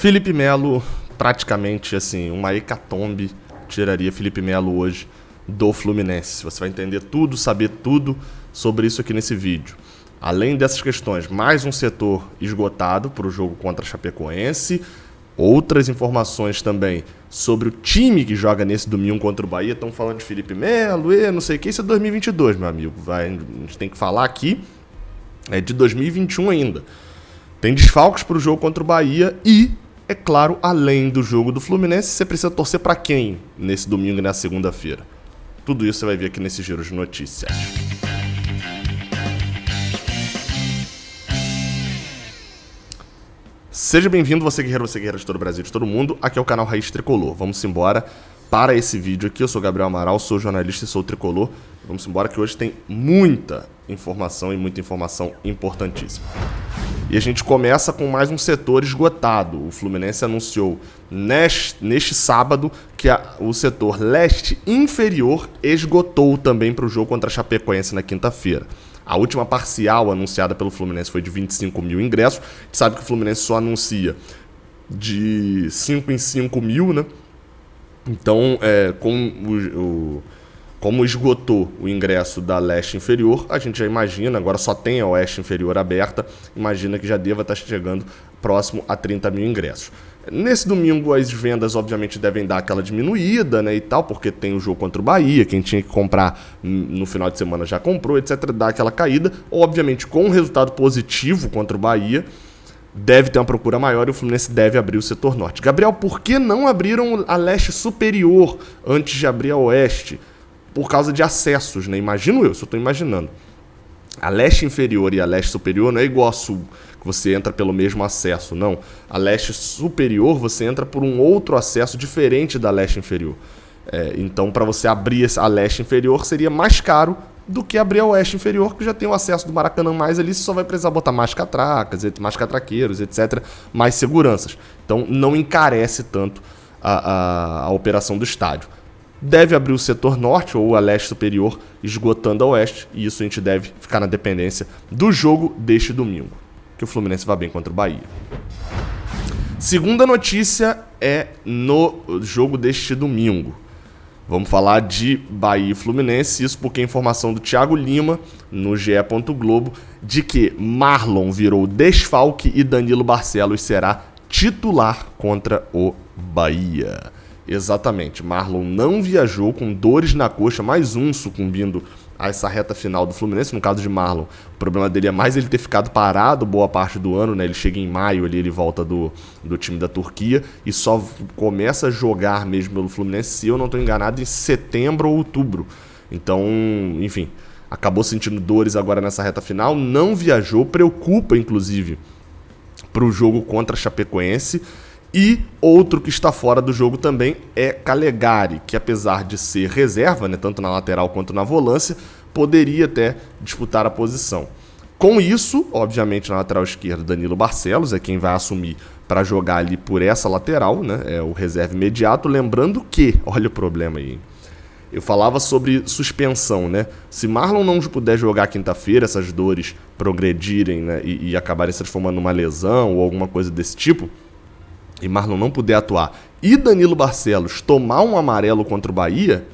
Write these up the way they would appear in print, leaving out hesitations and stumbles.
Felipe Melo, praticamente assim, uma hecatombe tiraria Felipe Melo hoje do Fluminense. Você vai entender tudo, saber tudo sobre isso aqui nesse vídeo. Além dessas questões, mais um setor esgotado para o jogo contra a Chapecoense. Outras informações também sobre o time que joga nesse domingo contra o Bahia. Estão falando de Felipe Melo e não sei o que. Isso é 2022, meu amigo. A gente tem que falar aqui. É de 2021 ainda. Tem desfalques para o jogo contra o Bahia e, é claro, além do jogo do Fluminense, você precisa torcer para quem nesse domingo e na segunda-feira? Tudo isso você vai ver aqui nesse giro de notícias. Seja bem-vindo, você guerreiro de todo o Brasil, de todo mundo. Aqui é o canal Raiz Tricolor. Vamos embora para esse vídeo aqui. Eu sou Gabriel Amaral, sou jornalista e sou tricolor. Vamos embora que hoje tem muita informação e muita informação importantíssima. E a gente começa com mais um setor esgotado. O Fluminense anunciou neste sábado que o setor leste inferior esgotou também para o jogo contra a Chapecoense na quinta-feira. A última parcial anunciada pelo Fluminense foi de 25 mil ingressos. A gente sabe que o Fluminense só anuncia de 5 em 5 mil, né? Então, como esgotou o ingresso da leste inferior, a gente já imagina, agora só tem a oeste inferior aberta, imagina que já deva estar chegando próximo a 30 mil ingressos. Nesse domingo as vendas obviamente devem dar aquela diminuída, né, e tal, porque tem o jogo contra o Bahia, quem tinha que comprar no final de semana já comprou, etc, dá aquela caída. Obviamente com um resultado positivo contra o Bahia, deve ter uma procura maior e o Fluminense deve abrir o setor norte. Gabriel, por que não abriram a leste superior antes de abrir a oeste? Por causa de acessos, né? Imagino eu, só estou imaginando. A leste inferior e a leste superior não é igual a sul, que você entra pelo mesmo acesso, não. A leste superior você entra por um outro acesso diferente da leste inferior. Então, para você abrir a leste inferior, seria mais caro do que abrir a oeste inferior, que já tem o acesso do Maracanã mais ali, você só vai precisar botar mais catracas, mais catraqueiros, etc., mais seguranças. Então, não encarece tanto a operação do estádio. Deve abrir o setor norte ou a leste superior, esgotando a oeste, e isso a gente deve ficar na dependência do jogo deste domingo, que o Fluminense vai bem contra o Bahia. Segunda notícia é no jogo deste domingo. Vamos falar de Bahia e Fluminense, isso porque a informação do Thiago Lima, no GE. Globo, de que Marlon virou desfalque e Danilo Barcelos será titular contra o Bahia. Exatamente, Marlon não viajou com dores na coxa, mais um sucumbindo a essa reta final do Fluminense. No caso de Marlon, o problema dele é mais ele ter ficado parado boa parte do ano, né? Ele chega em maio, ali, ele volta do time da Turquia e só começa a jogar mesmo pelo Fluminense, se eu não estou enganado, em setembro ou outubro. Então, enfim, acabou sentindo dores agora nessa reta final, não viajou, preocupa inclusive para o jogo contra a Chapecoense. E outro que está fora do jogo também é Calegari, que apesar de ser reserva, né, tanto na lateral quanto na volância, poderia até disputar a posição. Com isso, obviamente na lateral esquerda, Danilo Barcelos é quem vai assumir para jogar ali por essa lateral, né, é o reserva imediato. Lembrando que, olha o problema aí, eu falava sobre suspensão, né? Se Marlon não puder jogar quinta-feira, essas dores progredirem, né, e acabarem se transformando numa lesão ou alguma coisa desse tipo, e Marlon não puder atuar, e Danilo Barcelos tomar um amarelo contra o Bahia,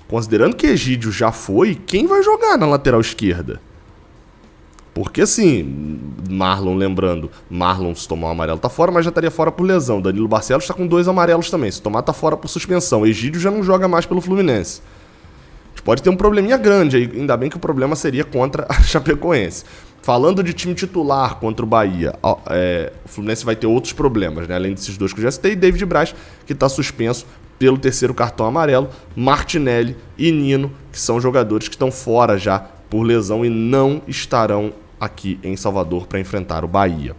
considerando que Egídio já foi, quem vai jogar na lateral esquerda? Porque assim, Marlon, lembrando, Marlon se tomar um amarelo tá fora, mas já estaria fora por lesão. Danilo Barcelos tá com 2 amarelos também, se tomar tá fora por suspensão. Egídio já não joga mais pelo Fluminense. A gente pode ter um probleminha grande aí, ainda bem que o problema seria contra a Chapecoense. Falando de time titular contra o Bahia, o Fluminense vai ter outros problemas, né? Além desses dois que eu já citei, David Braz, que está suspenso pelo 3º cartão amarelo, Martinelli e Nino, que são jogadores que estão fora já por lesão e não estarão aqui em Salvador para enfrentar o Bahia.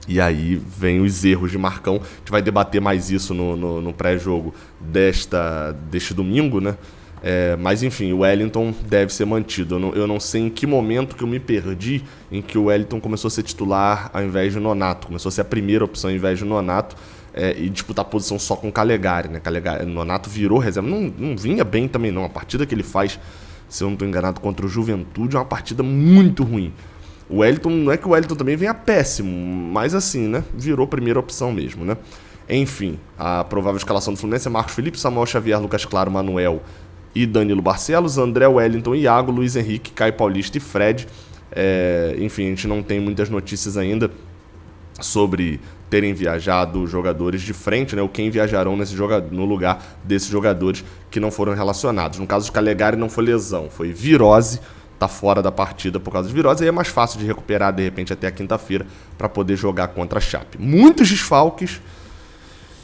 E aí vem os erros de Marcão, a gente vai debater mais isso no pré-jogo deste domingo, né? Mas enfim, o Wellington deve ser mantido. Eu não sei em que momento que eu me perdi em que o Wellington começou a ser titular ao invés de Nonato. Começou a ser a primeira opção ao invés de Nonato e disputar a posição só com Calegari, né? Nonato virou reserva. Não vinha bem também não. A partida que ele faz, se eu não estou enganado, contra o Juventude é uma partida muito ruim. O Wellington, não é que o Wellington também venha péssimo, mas assim, né? Virou primeira opção mesmo, né? Enfim, a provável escalação do Fluminense é Marcos Felipe, Samuel Xavier, Lucas Claro, Manuel e Danilo Barcelos, André, Wellington, Iago, Luiz Henrique, Caio Paulista e Fred. Enfim, a gente não tem muitas notícias ainda sobre terem viajado jogadores de frente, né? Ou quem viajarão no lugar desses jogadores que não foram relacionados. No caso de Calegari não foi lesão, foi virose. Tá fora da partida por causa de virose, aí é mais fácil de recuperar de repente até a quinta-feira para poder jogar contra a Chape. Muitos desfalques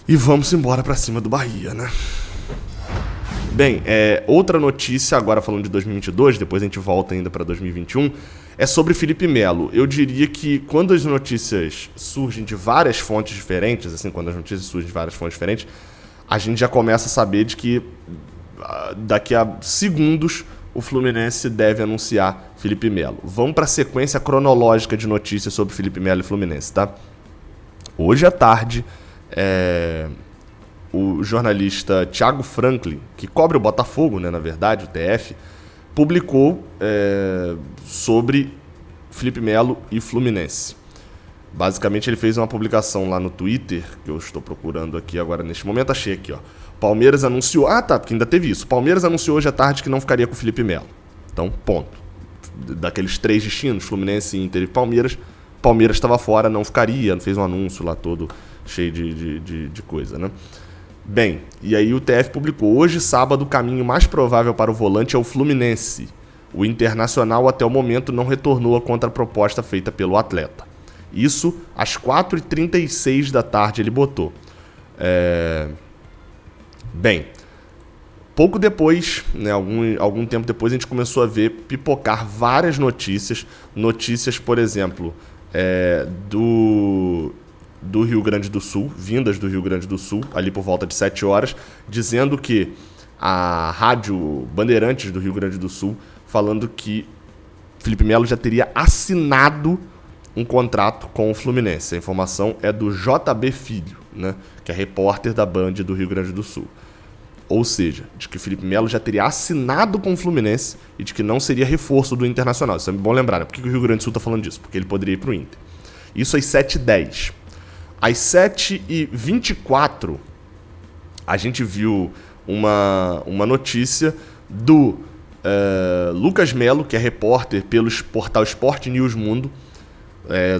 e vamos embora para cima do Bahia, né? Bem, outra notícia agora falando de 2022, depois a gente volta ainda para 2021, é sobre Felipe Melo. Eu diria que quando as notícias surgem de várias fontes diferentes, assim, quando as notícias surgem de várias fontes diferentes, a gente já começa a saber de que daqui a segundos o Fluminense deve anunciar Felipe Melo. Vamos para a sequência cronológica de notícias sobre Felipe Melo e Fluminense, tá? Hoje à tarde, o jornalista Thiago Franklin, que cobre o Botafogo, né, na verdade, o TF, publicou sobre Felipe Melo e Fluminense. Basicamente, ele fez uma publicação lá no Twitter, que eu estou procurando aqui agora neste momento, achei aqui, ó. Palmeiras anunciou... porque ainda teve isso. Palmeiras anunciou hoje à tarde que não ficaria com o Felipe Melo. Então, ponto. Daqueles 3 destinos, Fluminense, Inter e Palmeiras, Palmeiras estava fora, não ficaria, fez um anúncio lá todo cheio de coisa, né? Bem, e aí o TF publicou: hoje, sábado, o caminho mais provável para o volante é o Fluminense. O Internacional, até o momento, não retornou a contraproposta feita pelo atleta. Isso às 4h36 da tarde ele botou. Bem, pouco depois, né, algum tempo depois, a gente começou a ver pipocar várias notícias. Notícias, por exemplo, do Rio Grande do Sul, vindas do Rio Grande do Sul, ali por volta de 7 horas, dizendo que a Rádio Bandeirantes do Rio Grande do Sul, falando que Felipe Melo já teria assinado um contrato com o Fluminense. A informação é do JB Filho, né, que é repórter da Band do Rio Grande do Sul. Ou seja, de que Felipe Melo já teria assinado com o Fluminense e de que não seria reforço do Internacional. Isso é bom lembrar, né? Por que o Rio Grande do Sul está falando disso? Porque ele poderia ir para o Inter. Isso às 7h10. Às 7h24, a gente viu uma notícia do Lucas Melo, que é repórter pelo portal Sport News Mundo,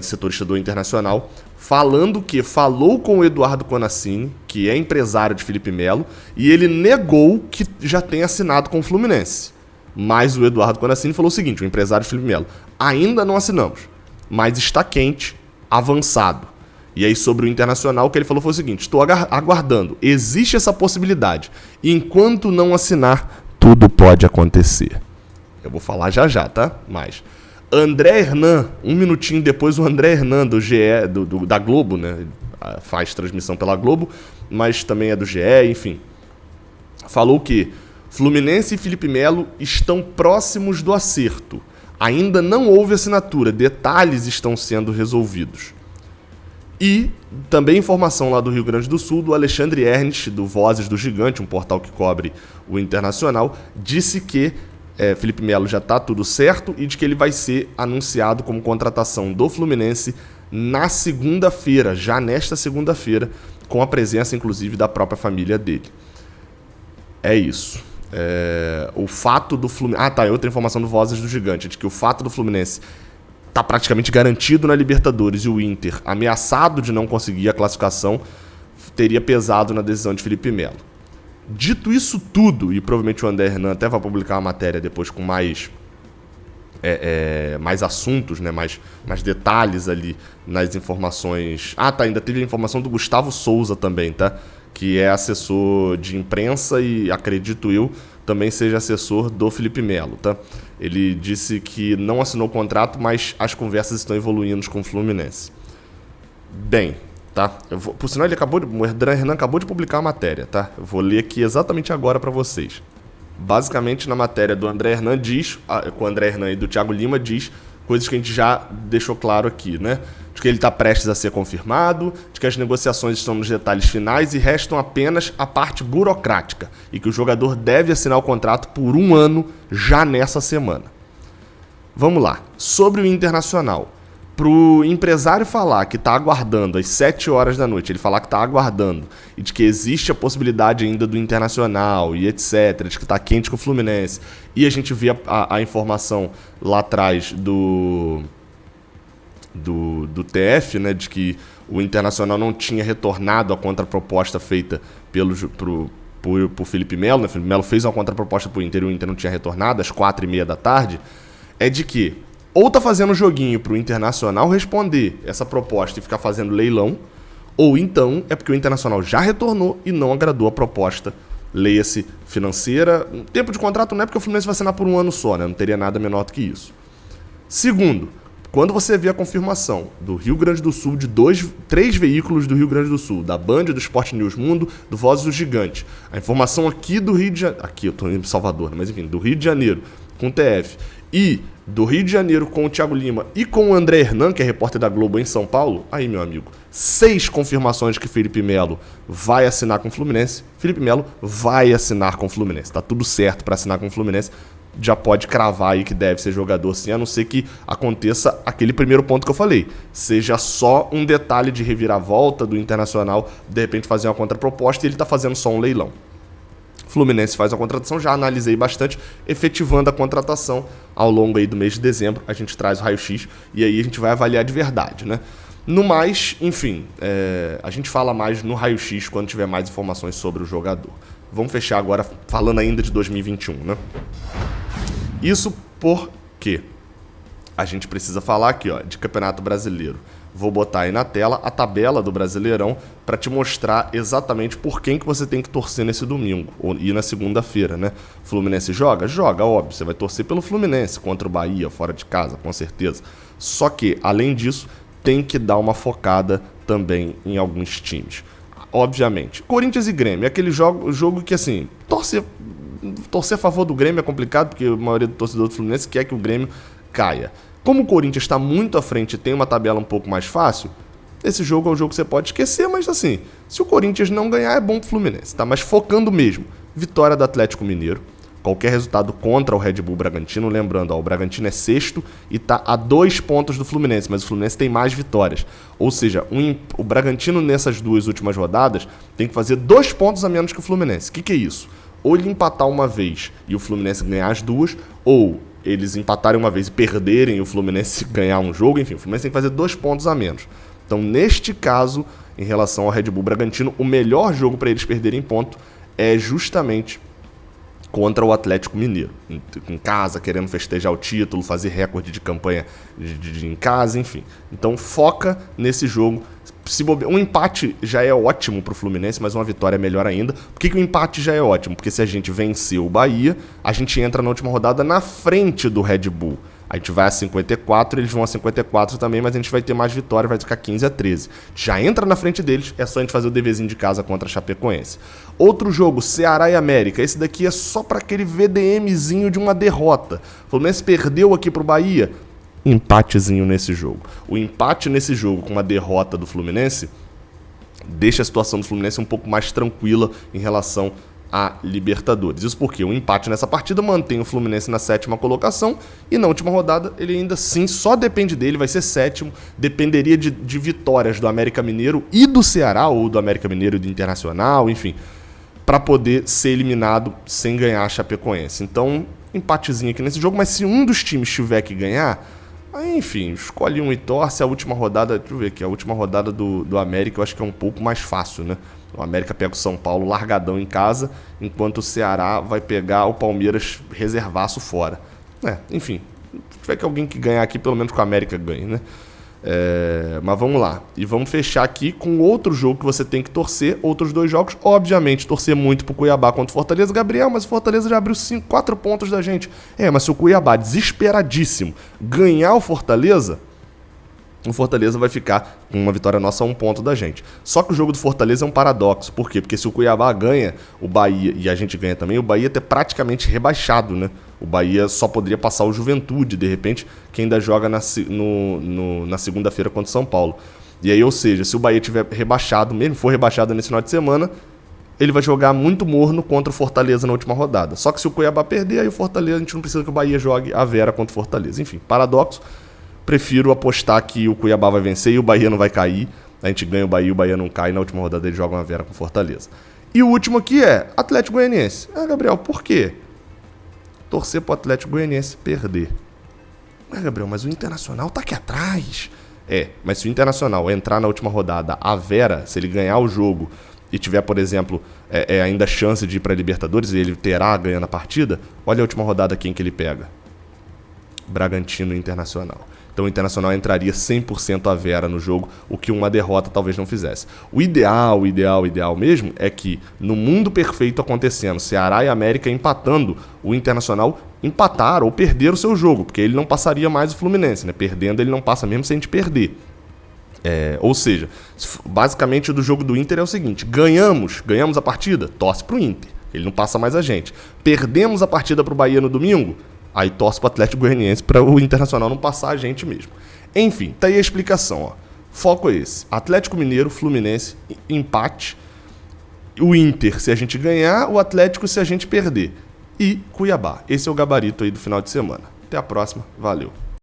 setorista do Internacional, falando que falou com o Eduardo Conassini, que é empresário de Felipe Melo, e ele negou que já tenha assinado com o Fluminense. Mas o Eduardo Conassini falou o seguinte, o empresário de Felipe Melo: ainda não assinamos, mas está quente, avançado. E aí sobre o Internacional, o que ele falou foi o seguinte: estou aguardando, existe essa possibilidade, enquanto não assinar, tudo pode acontecer. Eu vou falar já, tá? Mas André Hernan, um minutinho depois, o André Hernan do GE, da Globo, né? Faz transmissão pela Globo, mas também é do GE, enfim. Falou que Fluminense e Felipe Melo estão próximos do acerto. Ainda não houve assinatura, detalhes estão sendo resolvidos. E também informação lá do Rio Grande do Sul, do Alexandre Ernst, do Vozes do Gigante, um portal que cobre o Internacional, disse que Felipe Melo já está tudo certo e de que ele vai ser anunciado como contratação do Fluminense na segunda-feira, já nesta segunda-feira, com a presença, inclusive, da própria família dele. É isso. O fato do Fluminense... outra informação do Vozes do Gigante, de que o fato do Fluminense está praticamente garantido na Libertadores e o Inter ameaçado de não conseguir a classificação teria pesado na decisão de Felipe Melo. Dito isso tudo, e provavelmente o André Hernan até vai publicar uma matéria depois com mais assuntos, né, mais detalhes ali nas informações. Ainda teve a informação do Gustavo Souza também, tá? Que é assessor de imprensa e, acredito eu, também seja assessor do Felipe Melo, tá? Ele disse que não assinou o contrato, mas as conversas estão evoluindo com o Fluminense. Bem, tá? Por sinal, o André Hernan acabou de publicar a matéria, tá? Eu vou ler aqui exatamente agora para vocês. Basicamente, na matéria do André Hernan com o André Hernan e do Thiago Lima, diz coisas que a gente já deixou claro aqui, né? De que ele está prestes a ser confirmado, de que as negociações estão nos detalhes finais e restam apenas a parte burocrática, e que o jogador deve assinar o contrato por 1 ano já nessa semana. Vamos lá. Sobre o Internacional. Pro empresário falar que tá aguardando às 7 horas da noite, ele falar que tá aguardando e de que existe a possibilidade ainda do Internacional e etc, de que tá quente com o Fluminense, e a gente vê a informação lá atrás do TF, né, de que o Internacional não tinha retornado a contraproposta feita por Felipe Melo, né? Felipe Melo fez uma contraproposta pro Inter e o Inter não tinha retornado às 4h30 da tarde, é de que ou tá fazendo joguinho pro Internacional responder essa proposta e ficar fazendo leilão, ou então é porque o Internacional já retornou e não agradou a proposta, leia-se financeira. Tempo de contrato não é porque o Fluminense vai assinar por um ano só, né? Não teria nada menor do que isso. Segundo, quando você vê a confirmação do Rio Grande do Sul, de 3 veículos do Rio Grande do Sul, da Band, do Sport News Mundo, do Vozes do Gigante, a informação aqui do Rio de Janeiro, aqui eu tô indo em Salvador, mas enfim, do Rio de Janeiro, com o TF, e do Rio de Janeiro com o Thiago Lima e com o André Hernan, que é repórter da Globo em São Paulo, aí, meu amigo, 6 confirmações que Felipe Melo vai assinar com o Fluminense. Felipe Melo vai assinar com o Fluminense. Tá tudo certo para assinar com o Fluminense. Já pode cravar aí que deve ser jogador sim, a não ser que aconteça aquele primeiro ponto que eu falei. Seja só um detalhe de reviravolta do Internacional, de repente fazer uma contraproposta e ele tá fazendo só um leilão. Fluminense faz a contratação, já analisei bastante, efetivando a contratação ao longo aí do mês de dezembro, a gente traz o raio-x e aí a gente vai avaliar de verdade, né? No mais, enfim, a gente fala mais no raio-x quando tiver mais informações sobre o jogador. Vamos fechar agora falando ainda de 2021, né? Isso porque a gente precisa falar aqui, ó, de Campeonato Brasileiro. Vou botar aí na tela a tabela do Brasileirão para te mostrar exatamente por quem que você tem que torcer nesse domingo e na segunda-feira, né? Fluminense joga? Joga, óbvio. Você vai torcer pelo Fluminense contra o Bahia, fora de casa, com certeza. Só que, além disso, tem que dar uma focada também em alguns times. Obviamente. Corinthians e Grêmio é aquele jogo que, assim, torcer a favor do Grêmio é complicado, porque a maioria do torcedor do Fluminense quer que o Grêmio caia. Como o Corinthians está muito à frente e tem uma tabela um pouco mais fácil, esse jogo é um jogo que você pode esquecer, mas assim, se o Corinthians não ganhar é bom pro Fluminense, tá? Mas focando mesmo, vitória do Atlético Mineiro, qualquer resultado contra o Red Bull Bragantino, lembrando, ó, o Bragantino é 6º e tá a 2 pontos do Fluminense, mas o Fluminense tem mais vitórias. Ou seja, o Bragantino nessas 2 últimas rodadas tem que fazer 2 pontos a menos que o Fluminense. O que é isso? Ou ele empatar uma vez e o Fluminense ganhar as 2, ou eles empatarem uma vez e perderem e o Fluminense ganhar um jogo, enfim, o Fluminense tem que fazer 2 pontos a menos. Então, neste caso, em relação ao Red Bull Bragantino, o melhor jogo para eles perderem ponto é justamente contra o Atlético Mineiro. Em casa, querendo festejar o título, fazer recorde de campanha em casa, enfim. Então, foca nesse jogo. Um empate já é ótimo para o Fluminense, mas uma vitória é melhor ainda. Por que o empate já é ótimo? Porque se a gente vencer o Bahia, a gente entra na última rodada na frente do Red Bull. A gente vai a 54, eles vão a 54 também, mas a gente vai ter mais vitória, vai ficar 15-13. Já entra na frente deles, é só a gente fazer o deverzinho de casa contra a Chapecoense. Outro jogo, Ceará e América. Esse daqui é só para aquele VDMzinho de uma derrota. O Fluminense perdeu aqui pro Bahia. Empatezinho nesse jogo. O empate nesse jogo com uma derrota do Fluminense deixa a situação do Fluminense um pouco mais tranquila em relação a Libertadores. Isso porque o empate nessa partida mantém o Fluminense na 7ª colocação e na última rodada ele ainda sim só depende dele, vai ser 7º, dependeria de vitórias do América Mineiro e do Ceará, ou do América Mineiro e do Internacional, enfim, para poder ser eliminado sem ganhar a Chapecoense. Então, empatezinho aqui nesse jogo, mas se um dos times tiver que ganhar, aí, enfim, escolhe um e torce. A última rodada, deixa eu ver aqui, a última rodada do América eu acho que é um pouco mais fácil, né? O América pega o São Paulo largadão em casa, enquanto o Ceará vai pegar o Palmeiras reservaço fora. Enfim, se tiver que alguém que ganhar aqui, pelo menos com a América ganhe, né? Mas vamos lá. E vamos fechar aqui com outro jogo que você tem que torcer, outros 2 jogos. Obviamente, torcer muito pro Cuiabá contra o Fortaleza. Gabriel, mas o Fortaleza já abriu 4 pontos da gente. Mas se o Cuiabá, desesperadíssimo, ganhar o Fortaleza vai ficar com uma vitória nossa a 1 ponto da gente. Só que o jogo do Fortaleza é um paradoxo. Por quê? Porque se o Cuiabá ganha, o Bahia, e a gente ganha também, o Bahia é praticamente rebaixado, né? O Bahia só poderia passar o Juventude, de repente, que ainda joga na segunda-feira contra o São Paulo. E aí, ou seja, se o Bahia tiver rebaixado, mesmo for rebaixado nesse final de semana, ele vai jogar muito morno contra o Fortaleza na última rodada. Só que se o Cuiabá perder, aí o Fortaleza, a gente não precisa que o Bahia jogue a Vera contra o Fortaleza. Enfim, paradoxo. Prefiro apostar que o Cuiabá vai vencer e o Bahia não vai cair. A gente ganha o Bahia não cai. Na última rodada ele joga uma Vera com o Fortaleza. E o último aqui é Atlético Goianiense. Gabriel, por quê? Torcer pro Atlético Goianiense perder. Gabriel, mas o Internacional tá aqui atrás. Mas se o Internacional entrar na última rodada a Vera, se ele ganhar o jogo e tiver, por exemplo, ainda chance de ir pra Libertadores e ele terá ganhando a partida, olha a última rodada quem que ele pega. Bragantino e Internacional. Então o Internacional entraria 100% a Vera no jogo, o que uma derrota talvez não fizesse. O ideal mesmo é que no mundo perfeito acontecendo, Ceará e América empatando, o Internacional empatar ou perder o seu jogo, porque ele não passaria mais o Fluminense, né? Perdendo ele não passa mesmo sem a gente perder. Ou seja, basicamente do jogo do Inter é o seguinte: ganhamos a partida, torce pro Inter, ele não passa mais a gente. Perdemos a partida pro Bahia no domingo, aí torce pro Atlético Goianiense para o Internacional não passar a gente mesmo. Enfim, tá aí a explicação, ó. Foco é esse: Atlético Mineiro, Fluminense, empate. O Inter se a gente ganhar, o Atlético se a gente perder. E Cuiabá. Esse é o gabarito aí do final de semana. Até a próxima, valeu.